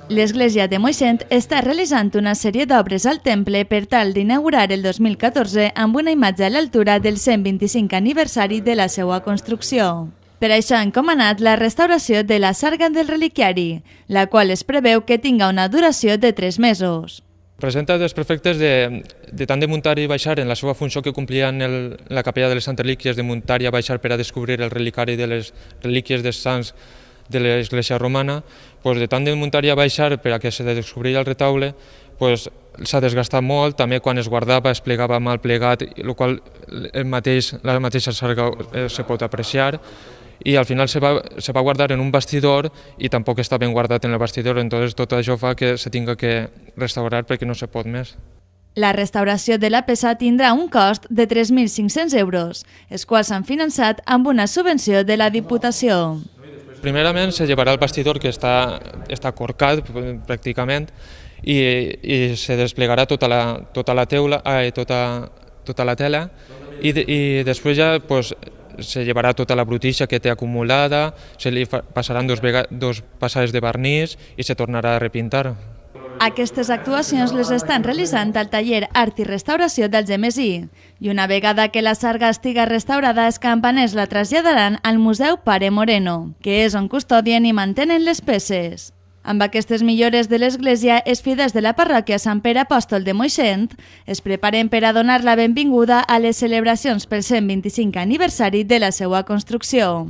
L'església de Moixent està realitzant una sèrie d'obres al temple per tal d'inaugurar el 2014 amb una imatge a l'altura del 125 aniversari de la seva construcció. Per això ha encomanat la restauració de la sarga del reliquiari, la qual es preveu que tinga una duració de 3 mesos. Presenta desperfectes de tant de muntar i baixar en la seva funció que complia en la capella de les Santes Relíquies, de muntar i baixar per a descobrir el relicari de les relíquies dels sants de l'església romana, de tant de muntar i baixar per a que se descobri el retaule, s'ha desgastat molt, també quan es guardava es plegava mal plegat, el qual la mateixa sarga se pot apreciar, i al final se va guardar en un bastidor i tampoc està ben guardat en el bastidor, entonces tot això fa que se tinga que restaurar perquè no se pot més. La restauració de la peça tindrà un cost de 3.500 euros, els quals s'han finançat amb una subvenció de la Diputació. Primerament se llevarà el bastidor, que està corcat pràcticament, i se desplegarà tota la tela, i després ja se llevarà tota la brutícia que té acumulada, se li passaran dos passades de vernís i se tornarà a repintar. Aquestes actuacions les estan realitzant al taller Art i Restauració d'Algemesí i una vegada que la sarga estiga restaurada, els campaners la traslladaran al Museu Pare Moreno, que és on custodien i mantenen les peces. Amb aquestes millores de l'església, els fidels de la parròquia Sant Pere Apòstol de Moixent es preparen per a donar la benvinguda a les celebracions pel 125 aniversari de la seva construcció.